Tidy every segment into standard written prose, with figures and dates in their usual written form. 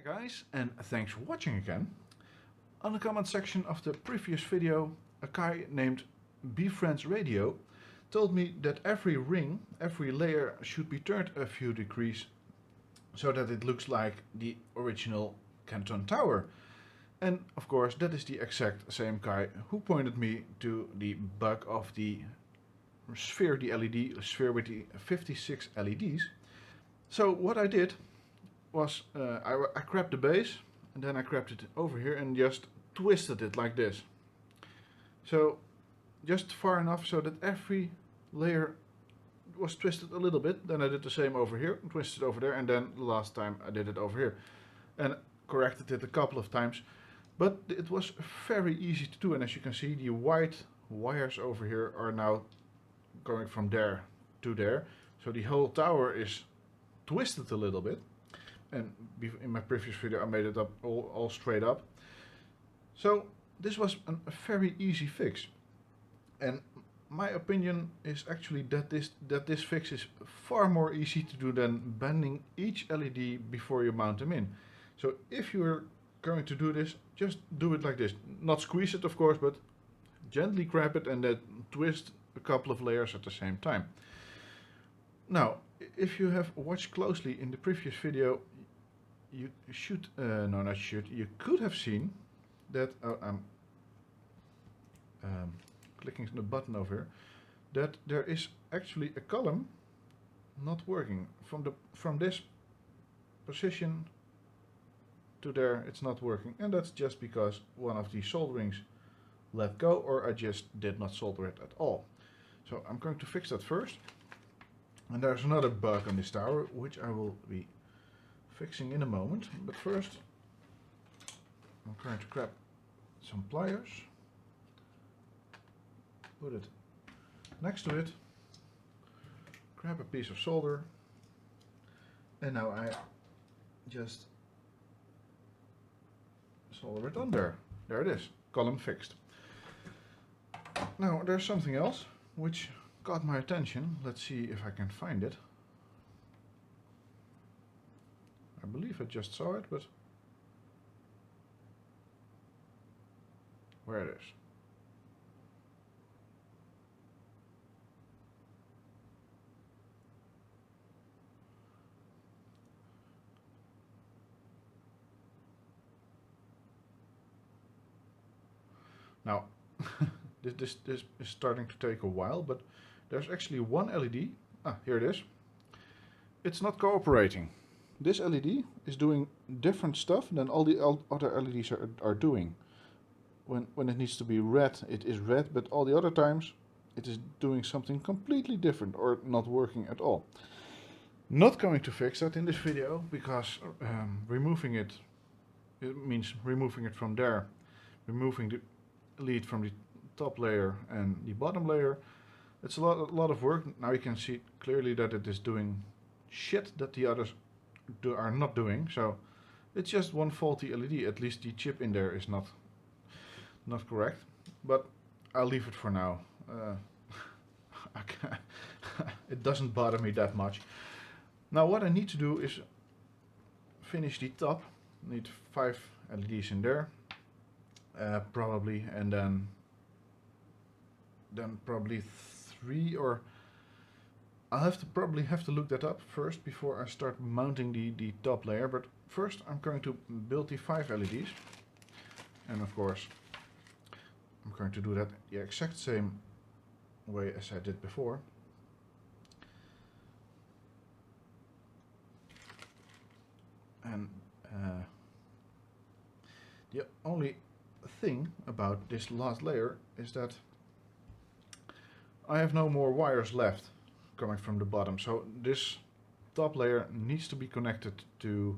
Guys, and thanks for watching again. On the comment section of the previous video, a guy named Befriends Radio told me that every ring, every layer should be turned a few degrees so that it looks like the original Canton Tower. And of course that is the exact same guy who pointed me to the bug of the sphere, the LED sphere with the 56 LEDs. So what I did was I grabbed the base and then I grabbed it over here and just twisted it like this. So just far enough so that every layer was twisted a little bit. Then I did the same over here, twisted over there, and then the last time I did it over here. And corrected it a couple of times. But it was very easy to do, and as you can see the white wires over here are now going from there to there. So the whole tower is twisted a little bit. And in my previous video I made it up all straight up. So this was a very easy fix. And my opinion is actually that this fix is far more easy to do than bending each LED before you mount them in. So if you're going to do this, just do it like this. Not squeeze it of course, but gently grab it and then twist a couple of layers at the same time. Now, if you have watched closely in the previous video, you should, you could have seen that, I'm clicking the button over here, that there is actually a column not working. From this position to there, it's not working, and that's just because one of the solderings let go, or I just did not solder it at all. So I'm going to fix that first. And there's another bug on this tower, which I will be fixing in a moment. But first, I'm going to grab some pliers, put it next to it, grab a piece of solder, and now I just solder it on there. There it is, column fixed. Now there's something else which caught my attention. Let's see if I can find it. I believe I just saw it, but where it is. Now, this is starting to take a while, but there's actually one LED. Ah, here it is. It's not cooperating. This LED is doing different stuff than all the other LEDs are doing. When it needs to be red, it is red, but all the other times it is doing something completely different or not working at all. Not going to fix that in this video, because removing it means removing it from there, removing the LED from the top layer and the bottom layer. It's a lot of work. Now you can see clearly that it is doing shit that the others are not doing. So it's just one faulty LED. At least the chip in there is not correct, but I'll leave it for now. It doesn't bother me that much. Now what I need to do is finish the top. I need 5 LEDs in there, probably, and then probably 3, or I'll probably have to look that up first before I start mounting the top layer. But first I'm going to build the 5 LEDs, and of course I'm going to do that the exact same way as I did before. And the only thing about this last layer is that I have no more wires left coming from the bottom, so this top layer needs to be connected to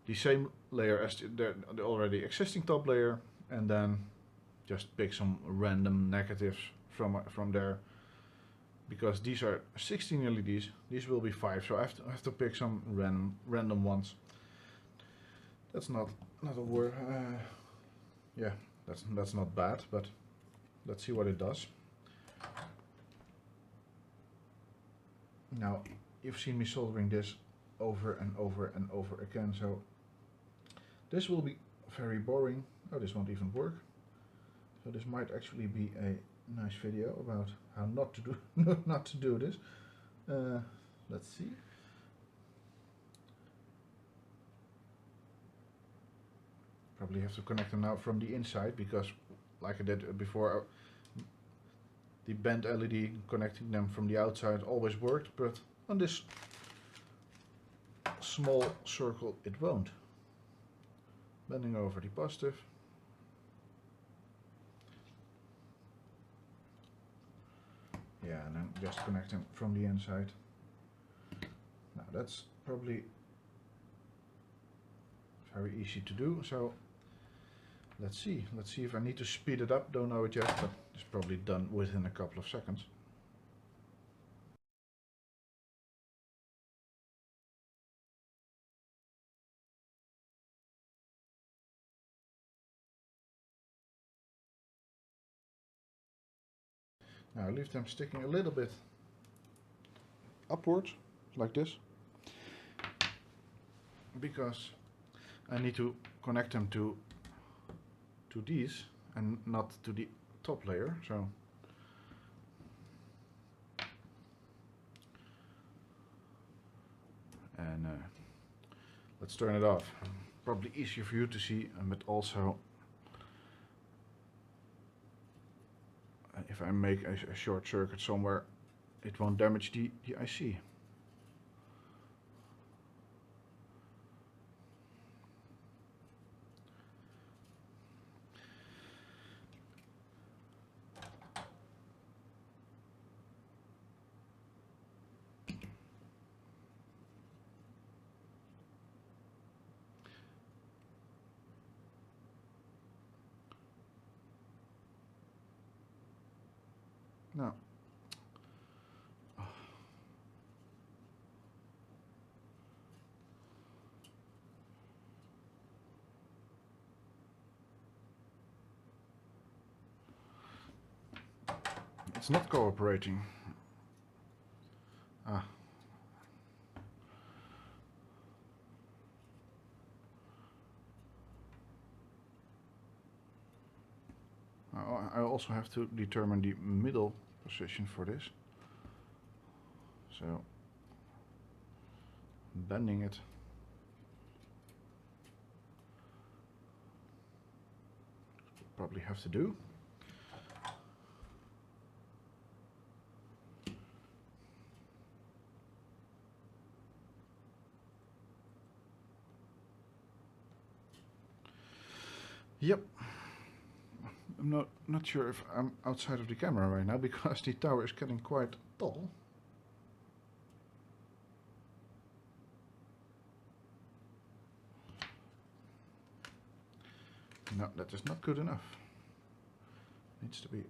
the same layer as the already existing top layer, and then just pick some random negatives from there, because these are 16 LEDs, these will be 5, so I have to pick some random ones. That's not a word. Yeah, that's not bad, but let's see what it does. Now, you've seen me soldering this over and over and over again, so This will be very boring. Oh, this won't even work. So this might actually be a nice video about how not to do not to do this. Let's see. Probably have to connect them now from the inside because, like I did before, the bent LED connecting them from the outside always worked, but on this small circle it won't. Bending over the positive. Yeah, and then just connect them from the inside. Now that's probably very easy to do, so let's see if I need to speed it up. Don't know it yet, but it's probably done within a couple of seconds. Now leave them sticking a little bit upwards, like this, because I need to connect them to these and not to the top layer. So and let's turn it off. Probably easier for you to see, but also if I make a short circuit somewhere, it won't damage the IC. Now, it's not cooperating. Ah. I also have to determine the middle position for this. So, bending it. Probably have to do. Yep. I'm not sure if I'm outside of the camera right now because the tower is getting quite tall. No, that is not good enough. Needs to be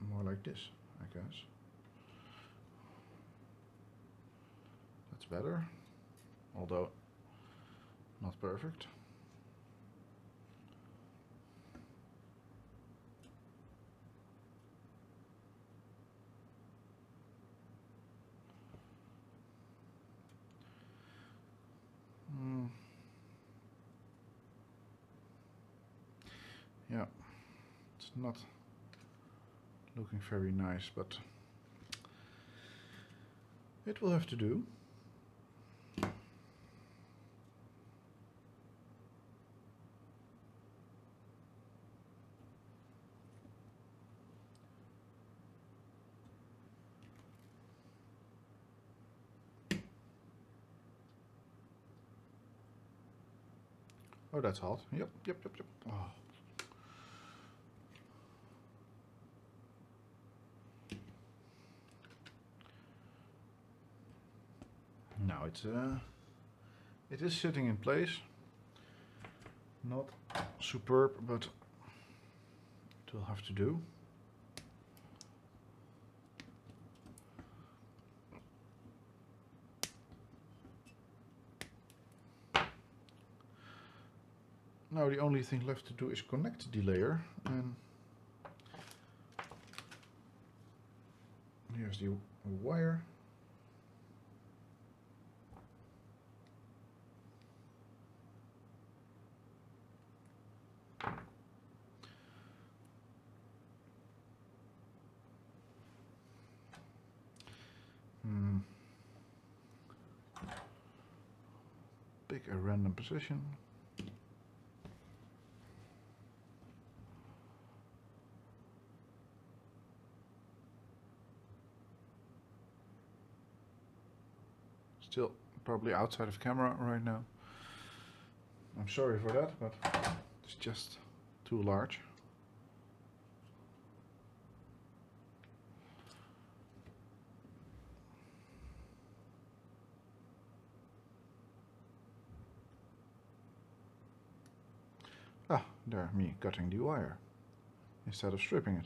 more like this, I guess. That's better, although not perfect. Yeah, it's not looking very nice, but it will have to do. Oh, that's hot. Yep. Oh. Now it is sitting in place. Not superb, but it will have to do. Now the only thing left to do is connect the layer, and here's the wire. Pick a random position. Still probably outside of camera right now. I'm sorry for that, but it's just too large. Ah, there, me cutting the wire instead of stripping it.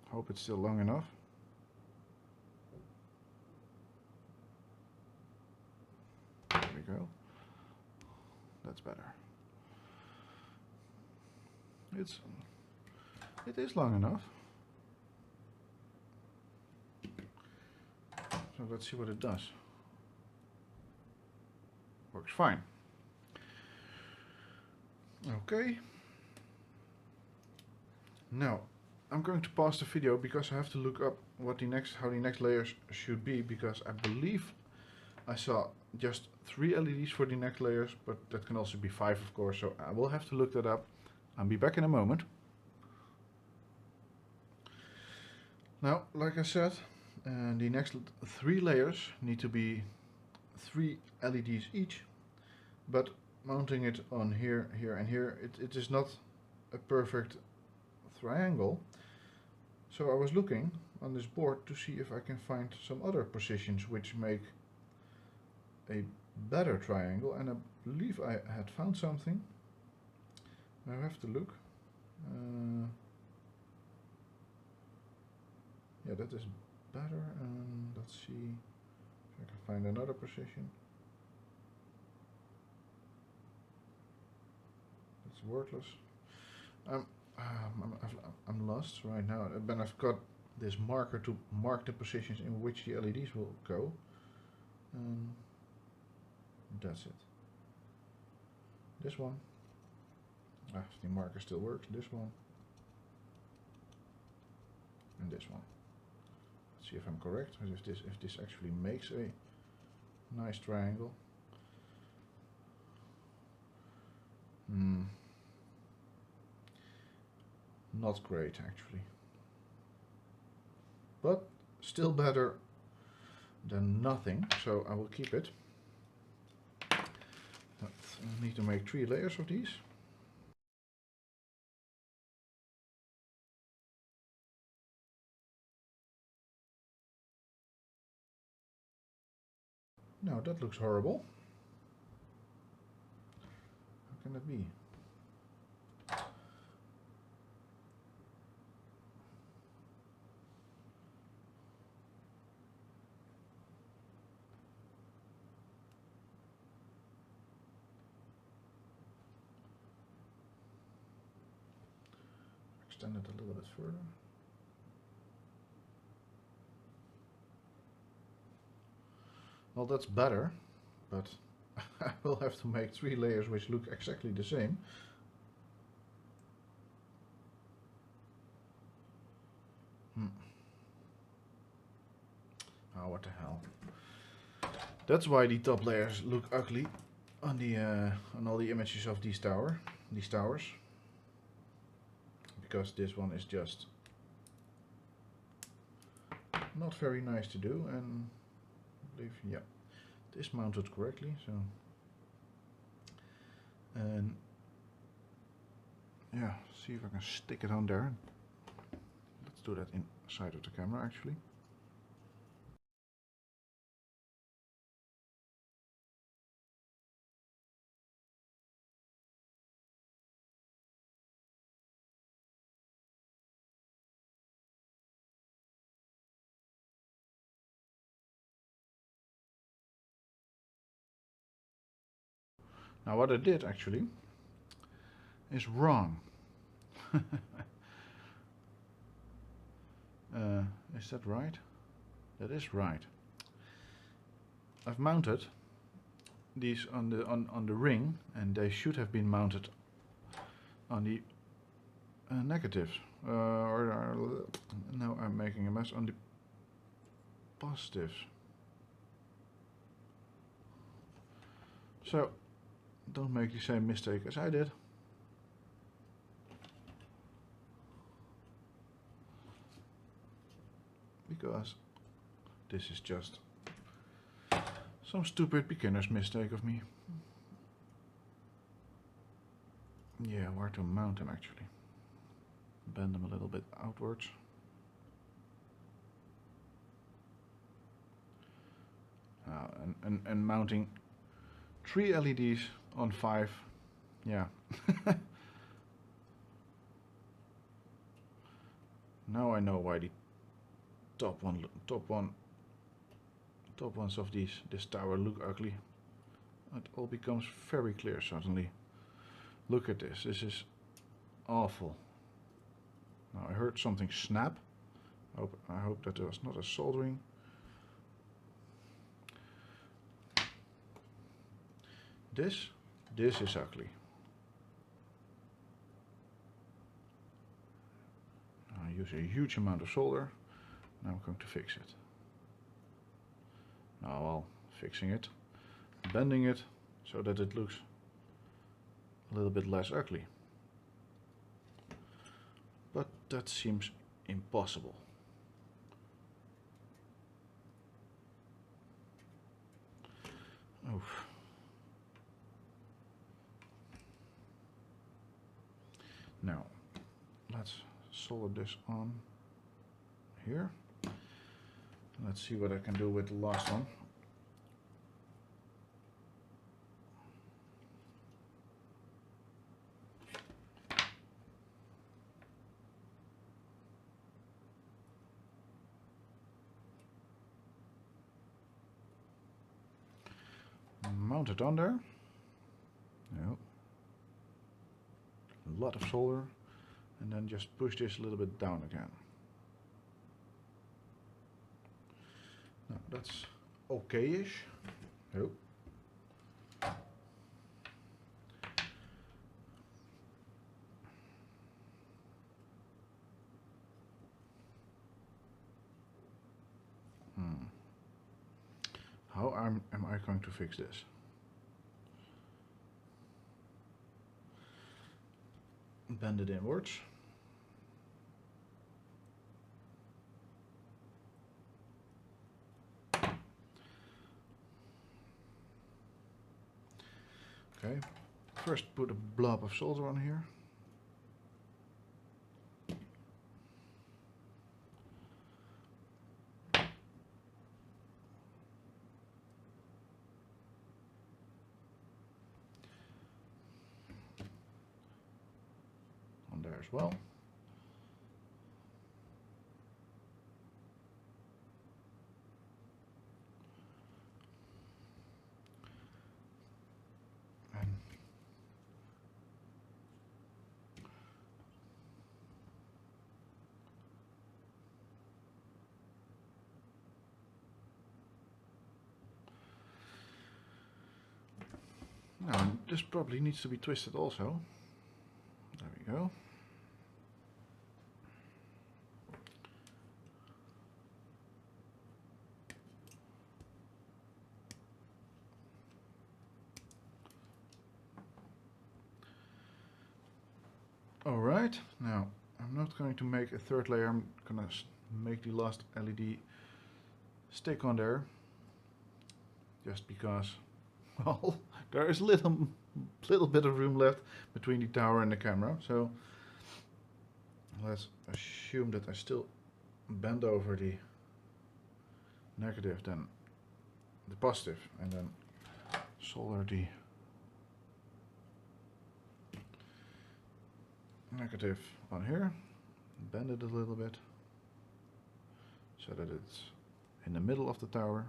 Hope it's still long enough. There we go. That's better. It is long enough. So let's see what it does. Works fine. Okay. Now I'm going to pause the video because I have to look up how the next layers should be, because I believe I saw just 3 LEDs for the next layers, but that can also be 5 of course, so I will have to look that up. I'll be back in a moment. Now, like I said, the next 3 layers need to be 3 LEDs each, but mounting it on here, here and here, it is not a perfect triangle. So I was looking on this board to see if I can find some other positions which make a better triangle, and I believe I had found something. I have to look. Yeah, that is better. Let's see if I can find another position. It's worthless. I'm lost right now, but I've got this marker to mark the positions in which the LEDs will go. That's it. This one. If the marker still works, this one. And this one. Let's see if I'm correct, if this actually makes a nice triangle. Not great actually, but still better than nothing, so I will keep it. But I need to make 3 layers of these. Now that looks horrible. How can that be? Extend it a little bit further. Well, that's better, but I will have to make 3 layers which look exactly the same. Oh, what the hell. That's why the top layers look ugly on the on all the images of these towers. Because this one is just not very nice to do, and I believe, yeah, it is mounted correctly, so, and yeah, see if I can stick it on there. Let's do that inside of the camera actually. Now what I did actually is wrong. Is that right? That is right. I've mounted these on the ring, and they should have been mounted on the negatives. Now I'm making a mess on the positives. So don't make the same mistake as I did. Because this is just some stupid beginner's mistake of me. Yeah, where to mount them actually. Bend them a little bit outwards. And mounting 3 LEDs on 5, yeah. Now I know why the top ones of this tower look ugly. It all becomes very clear suddenly. Look at this. This is awful. Now I heard something snap. I hope that there was not a soldering. This is ugly. I use a huge amount of solder. Now I'm going to fix it. Now while fixing it, bending it so that it looks a little bit less ugly. But that seems impossible. Oof. Now let's solder this on here. Let's see what I can do with the last one. Mount it on there. Yep. A lot of solder, and then just push this a little bit down again. Now that's okay-ish. Yep. How am I going to fix this? Bend it inwards. Okay, first put a blob of solder on here. On there as well. Now, this probably needs to be twisted also. There we go. Alright, now I'm not going to make a third layer, I'm gonna make the last LED stick on there. Just because, well, there is little bit of room left between the tower and the camera, so let's assume that I still bend over the negative, then the positive, and then solder the negative on here, bend it a little bit so that it's in the middle of the tower.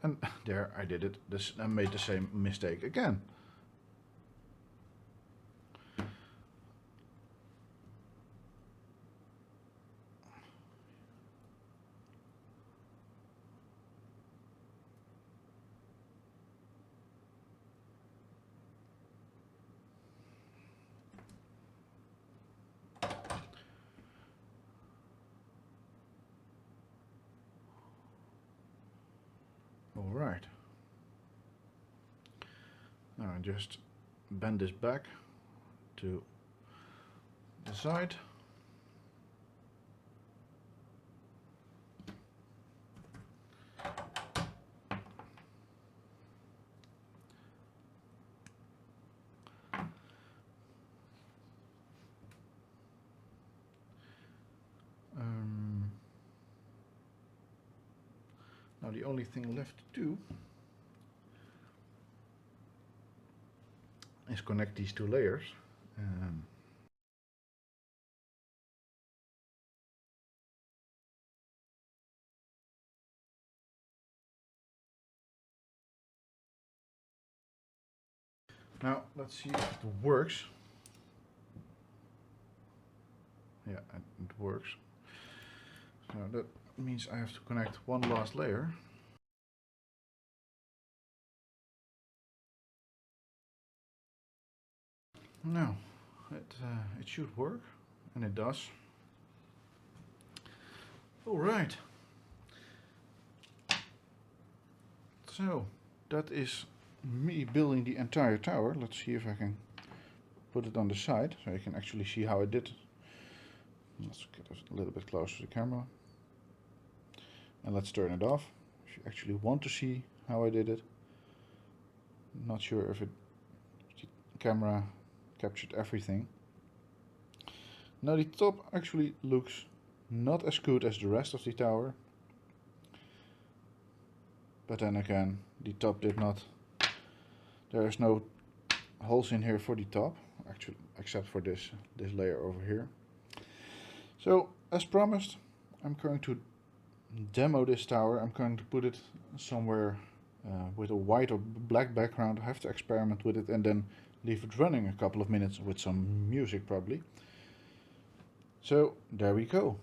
And there I did it. I made the same mistake again. Alright. Now I just bend this back to the side. Now the only thing left to do is connect these two layers. Now let's see if it works. Yeah, it works. So that means I have to connect one last layer. Now it should work, and it does. All right. So that is me building the entire tower. Let's see if I can put it on the side so you can actually see how I did it. Let's get a little bit closer to the camera. And let's turn it off. If you actually want to see how I did it. Not sure if the camera captured everything. Now the top actually looks not as good as the rest of the tower. But then again, the top did not. There is no holes in here for the top, actually, except for this layer over here. So, as promised, I'm going to demo this tower. I'm going to put it somewhere with a white or black background. I have to experiment with it and then leave it running a couple of minutes with some music probably. So, there we go.